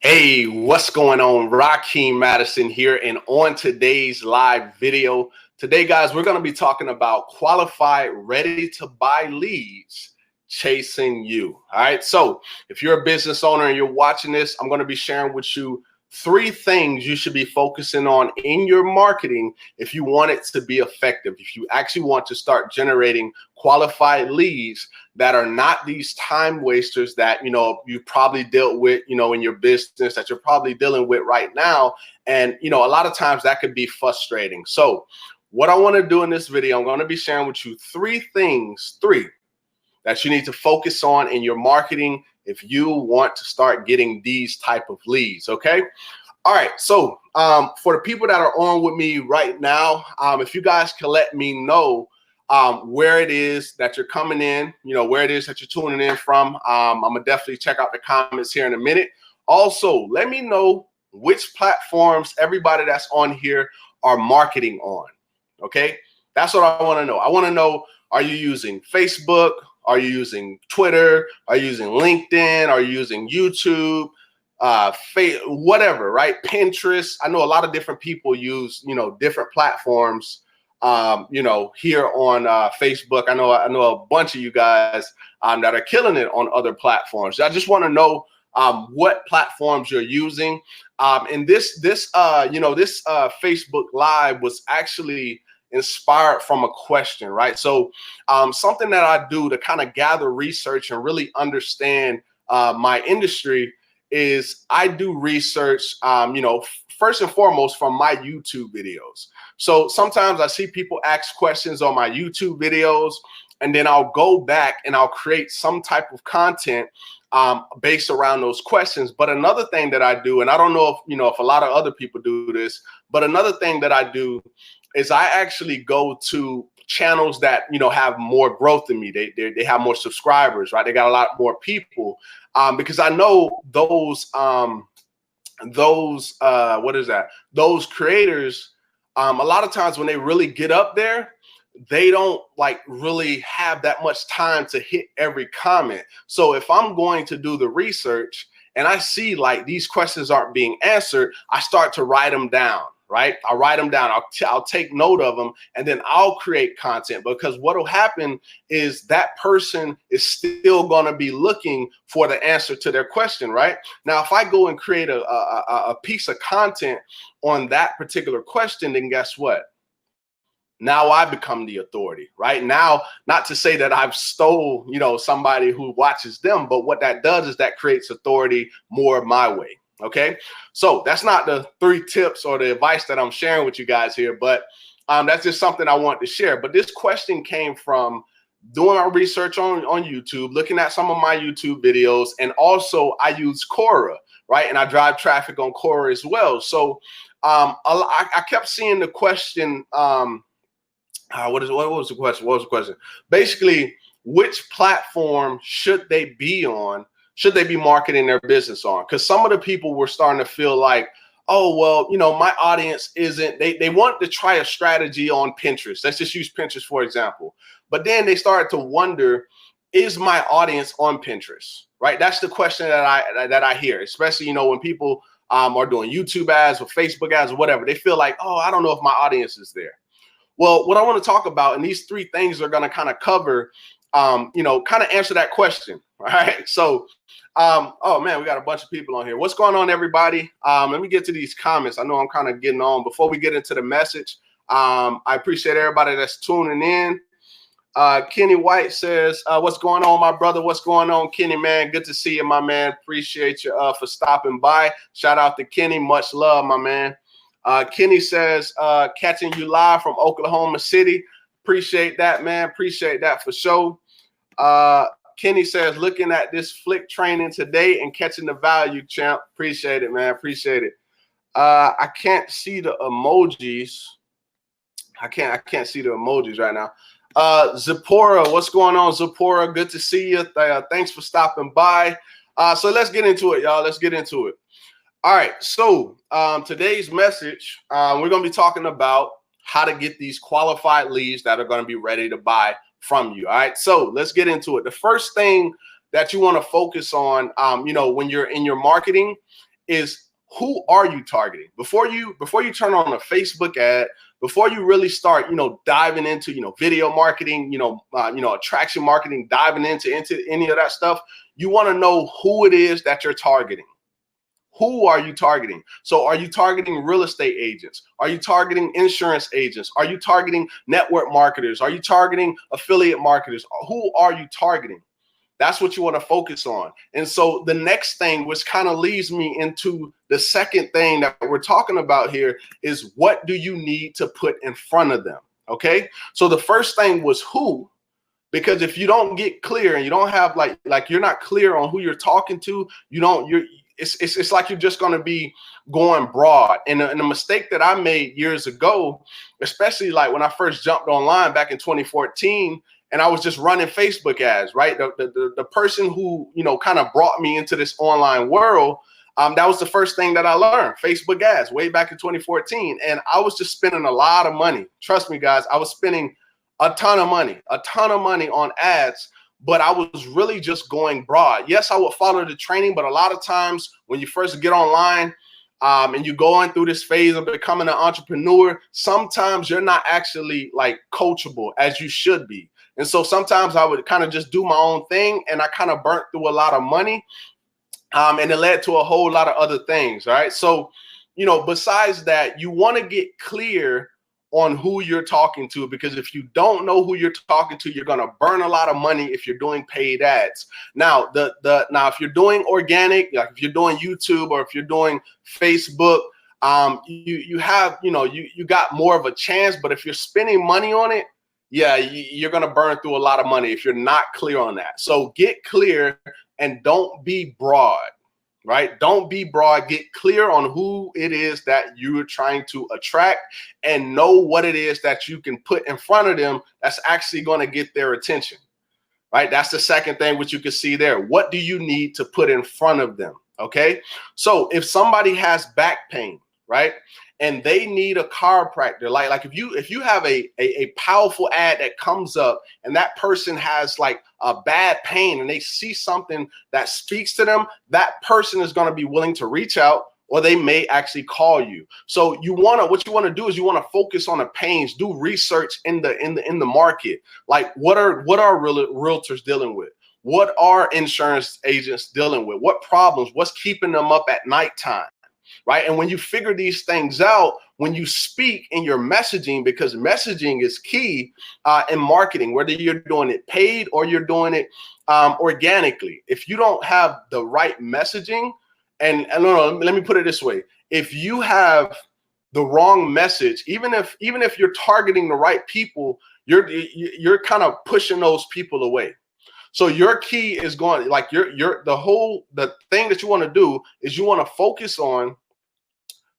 Hey, what's going on? Rakeem Madison here, and on today's live video, today, guys, we're going to be talking about qualified, ready to buy leads chasing you. All right. So if you're a business owner and you're watching this, I'm going to be sharing with you 3 things you should be focusing on in your marketing if you want it to be effective, if you actually want to start generating qualified leads that are not these time wasters that you probably dealt with in your business, that you're probably dealing with right now. And a lot of times that could be frustrating. So what I want to do in this video, I'm going to be sharing with you 3 things that you need to focus on in your marketing if you want to start getting these type of leads. Okay. All right. So for the people that are on with me right now, if you guys can let me know where it is that you're coming in, where it is that you're tuning in from. I'm gonna definitely check out the comments here in a minute. Also, let me know which platforms everybody that's on here are marketing on. Okay. That's what I want to know. I want to know, are you using Facebook? Are you using Twitter? Are you using LinkedIn? Are you using YouTube? Whatever, right? Pinterest. I know a lot of different people use, different platforms, here on Facebook. I know a bunch of you guys that are killing it on other platforms. I just want to know what platforms you're using. And this Facebook Live was actually inspired from a question, right? So something that I do to kind of gather research and really understand my industry is I do research, first and foremost from my YouTube videos. So sometimes I see people ask questions on my YouTube videos, and then I'll go back and I'll create some type of content based around those questions. But another thing that I do, and I don't know if a lot of other people do this, but another thing that I do is I actually go to channels that have more growth than me. They have more subscribers, right? They got a lot more people, because I know those creators, a lot of times when they really get up there, they don't really have that much time to hit every comment. So if I'm going to do the research and I see these questions aren't being answered, I start to write them down. Right? I'll write them down. I'll take note of them, and then I'll create content, because what will happen is that person is still going to be looking for the answer to their question. Right? Now, if I go and create a piece of content on that particular question, then guess what? Now I become the authority, right? Now, not to say that I've stole, somebody who watches them, but what that does is that creates authority more my way. Okay, so that's not the 3 tips or the advice that I'm sharing with you guys here, but that's just something I want to share. But this question came from doing my research on YouTube, looking at some of my YouTube videos, and also I use Quora, right? And I drive traffic on Quora as well. So I kept seeing the question. What was the question? What was the question? Basically, which platform should they be on? Should they be marketing their business on? Because some of the people were starting to feel like, oh, well, my audience isn't, they want to try a strategy on Pinterest. Let's just use Pinterest, for example. But then they started to wonder, is my audience on Pinterest, right? That's the question that I hear, especially, when people are doing YouTube ads or Facebook ads or whatever. They feel like, oh, I don't know if my audience is there. Well, what I want to talk about, and these 3 things are going to kind of cover, kind of answer that question. All right. So, oh man, we got a bunch of people on here. What's going on, everybody? Let me get to these comments. I know I'm kind of getting on. Before we get into the message, I appreciate everybody that's tuning in. Kenny White says, what's going on, my brother? What's going on, Kenny, man? Good to see you, my man. Appreciate you for stopping by. Shout out to Kenny. Much love, my man. Kenny says, catching you live from Oklahoma City. Appreciate that, man. Appreciate that for sure. Kenny says, looking at this Flick training today and catching the value, champ. Appreciate it, man. Appreciate it. I can't see the emojis. I can't see the emojis right now. Zipporah, what's going on, Zipporah? Good to see you. Thanks for stopping by. So let's get into it, y'all. Let's get into it. All right. So today's message, we're going to be talking about how to get these qualified leads that are going to be ready to buy from you. All right. So let's get into it. The first thing that you want to focus on, when you're in your marketing is who are you targeting? Before you turn on a Facebook ad, before you really start, diving into, video marketing, attraction marketing, diving into any of that stuff, you want to know who it is that you're targeting. Who are you targeting? So are you targeting real estate agents? Are you targeting insurance agents? Are you targeting network marketers? Are you targeting affiliate marketers? Who are you targeting? That's what you want to focus on. And so the next thing, which kind of leads me into the second thing that we're talking about here, is what do you need to put in front of them? Okay. So the first thing was who, because if you don't get clear and you don't have like you're not clear on who you're talking to, it's like you're just going to be going broad. And the mistake that I made years ago, especially like when I first jumped online back in 2014, and I was just running Facebook ads, right? The person who, kind of brought me into this online world, that was the first thing that I learned, Facebook ads, way back in 2014. And I was just spending a lot of money. Trust me, guys, I was spending a ton of money on ads, but I was really just going broad. Yes, I would follow the training, but a lot of times when you first get online, and you're going through this phase of becoming an entrepreneur, sometimes you're not actually like coachable as you should be. And so sometimes I would kind of just do my own thing, and I kind of burnt through a lot of money, and it led to a whole lot of other things. All right. So, besides that, you want to get clear on who you're talking to, because if you don't know who you're talking to, you're going to burn a lot of money if you're doing paid ads. Now, now if you're doing organic, like if you're doing YouTube or if you're doing Facebook, you have, you got more of a chance. But if you're spending money on it, yeah, you're going to burn through a lot of money if you're not clear on that. So get clear and don't be broad. Right? Don't be broad. Get clear on who it is that you're trying to attract, and know what it is that you can put in front of them that's actually going to get their attention. Right? That's the second thing which you can see there. What do you need to put in front of them? Okay. So if somebody has back pain, right, and they need a chiropractor, like if you have a powerful ad that comes up and that person has like a bad pain and they see something that speaks to them, that person is going to be willing to reach out, or they may actually call you. So what you want to do is you want to focus on the pains, do research in the market. Like what are realtors dealing with? What are insurance agents dealing with? What problems? What's keeping them up at nighttime? Right. And when you figure these things out, when you speak in your messaging, because messaging is key in marketing, whether you're doing it paid or you're doing it organically. If you don't have the right messaging, and no, let me put it this way. If you have the wrong message, even if you're targeting the right people, you're kind of pushing those people away. So your key is going, like the thing that you want to do is you want to focus on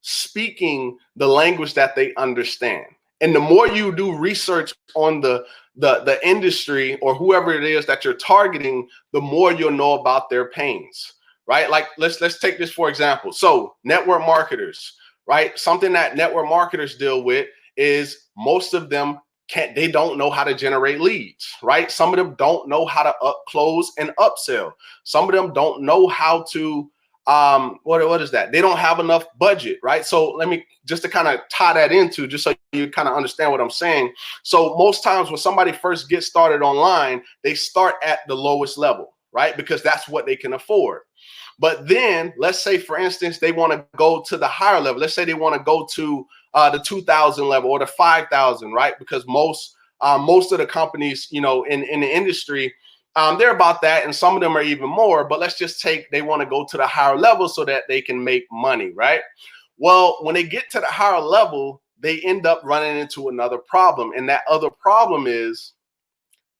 speaking the language that they understand. And the more you do research on the industry or whoever it is that you're targeting, the more you'll know about their pains, right? Like let's take this for example. So network marketers, right? Something that network marketers deal with is most of them they don't know how to generate leads, right? Some of them don't know how to close and upsell. Some of them don't know how to what is that? They don't have enough budget, right? So let me just to kind of tie that into, just so you kind of understand what I'm saying. So most times when somebody first gets started online, they start at the lowest level, right? Because that's what they can afford. But then let's say, for instance, they want to go to the higher level. Let's say they want to go to the 2,000 level or the 5,000, right? Because most of the companies, in the industry, they're about that, and some of them are even more. But let's just take they want to go to the higher level so that they can make money, right? Well, when they get to the higher level, they end up running into another problem, and that other problem is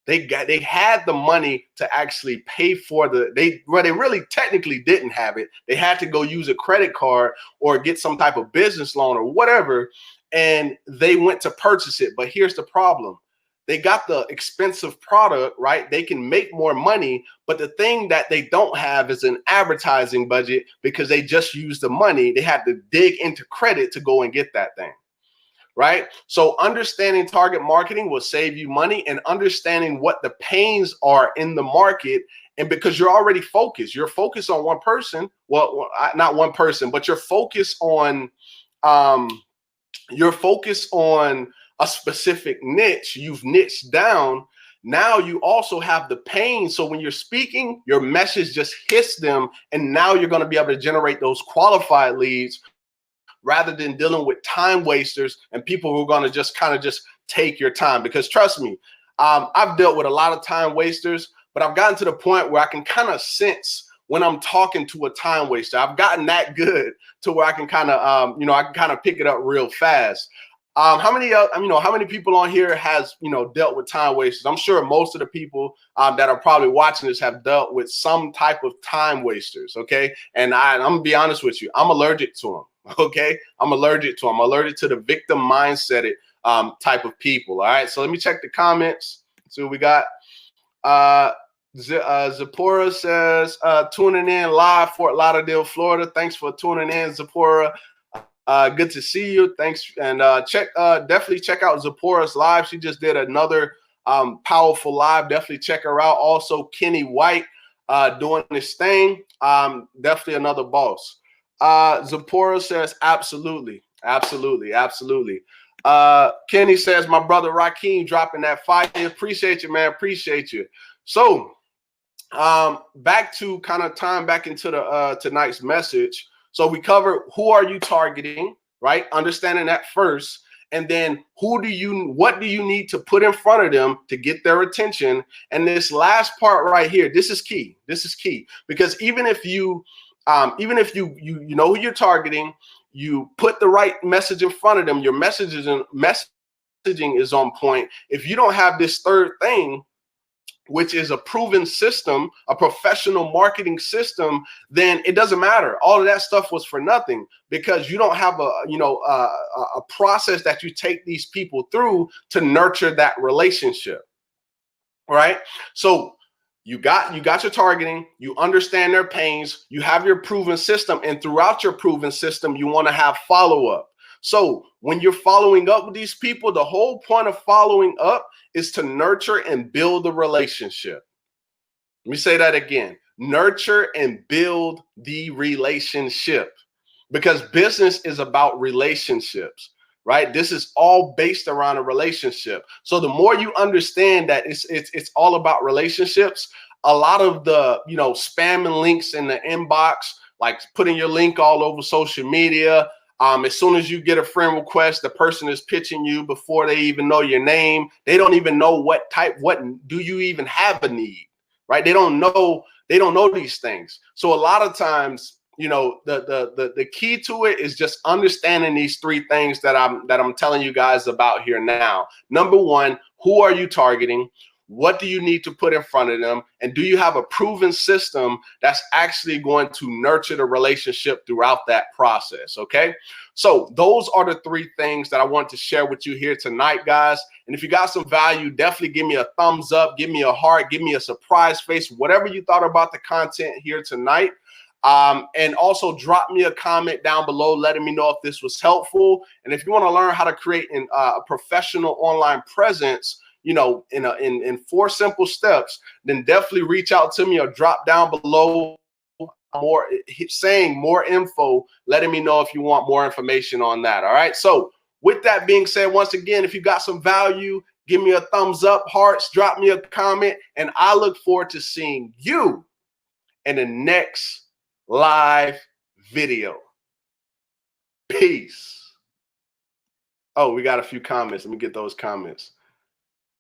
they had the money to actually pay for they really technically didn't have it. They had to go use a credit card or get some type of business loan or whatever, and they went to purchase it. But here's the problem. They got the expensive product, right? They can make more money, but the thing that they don't have is an advertising budget because they just used the money. They had to dig into credit to go and get that thing, right? So understanding target marketing will save you money, and understanding what the pains are in the market And because you're already focused, you're focused on one person. Well, not one person, but you're focused on a specific niche. You've niched down. Now you also have the pain. So when you're speaking, your message just hits them. And now you're going to be able to generate those qualified leads rather than dealing with time wasters and people who are going to just kind of just take your time. Because trust me, I've dealt with a lot of time wasters, but I've gotten to the point where I can kind of sense when I'm talking to a time waster. I've gotten that good to where I can kind of, I can kind of pick it up real fast. How many people on here has, dealt with time wasters? I'm sure most of the people that are probably watching this have dealt with some type of time wasters. Okay. And I'm gonna be honest with you. I'm allergic to them. Okay. I'm allergic to them. I'm allergic to the victim mindset type of people. All right. So let me check the comments. See what we got. Zipporah says, tuning in live, Fort Lauderdale, Florida. Thanks for tuning in, Zipporah. Good to see you. Thanks. And definitely check out Zipporah's live. She just did another powerful live. Definitely check her out. Also, Kenny White doing this thing. Definitely another boss. Zipporah says, absolutely. Absolutely. Absolutely. Kenny says, my brother Rakeem dropping that fire. Appreciate you, man. Appreciate you. So back to kind of time back into the tonight's message. So we covered who are you targeting, right? Understanding that first. And then what do you need to put in front of them to get their attention? And this last part right here, this is key. This is key because even if you know who you're targeting, you put the right message in front of them, your messaging is on point. If you don't have this third thing, which is a proven system, a professional marketing system, then it doesn't matter. All of that stuff was for nothing because you don't have a process that you take these people through to nurture that relationship. All right. So you got your targeting, you understand their pains, you have your proven system, and throughout your proven system, you want to have follow-up. So when you're following up with these people, the whole point of following up is to nurture and build the relationship. Let me say that again. Nurture and build the relationship because business is about relationships, right? This is all based around a relationship. So the more you understand that it's all about relationships, a lot of the, spamming links in the inbox, like putting your link all over social media, as soon as you get a friend request, the person is pitching you before they even know your name. They don't even know what do you even have a need, right? They don't know these things. So a lot of times, the key to it is just understanding these three things that I'm telling you guys about here now. Number one, who are you targeting? What do you need to put in front of them? And do you have a proven system that's actually going to nurture the relationship throughout that process? Okay. So those are the three things that I want to share with you here tonight, guys. And if you got some value, definitely give me a thumbs up, give me a heart, give me a surprise face, whatever you thought about the content here tonight. And also drop me a comment down below, letting me know if this was helpful. And if you want to learn how to create a professional online presence, in 4 simple steps, then definitely reach out to me or drop down below saying more info, letting me know if you want more information on that. All right. So with that being said, once again, if you got some value, give me a thumbs up, hearts, drop me a comment, and I look forward to seeing you in the next live video. Peace. Oh, we got a few comments. Let me get those comments.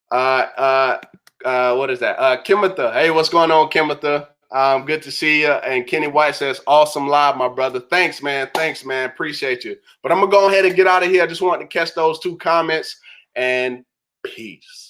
What is that? Kimitha. Hey, what's going on, Kimitha? Good to see you. And Kenny White says, awesome live, my brother. Thanks, man. Thanks, man. Appreciate you. But I'm gonna go ahead and get out of here. I just wanted to catch those 2 comments, and peace.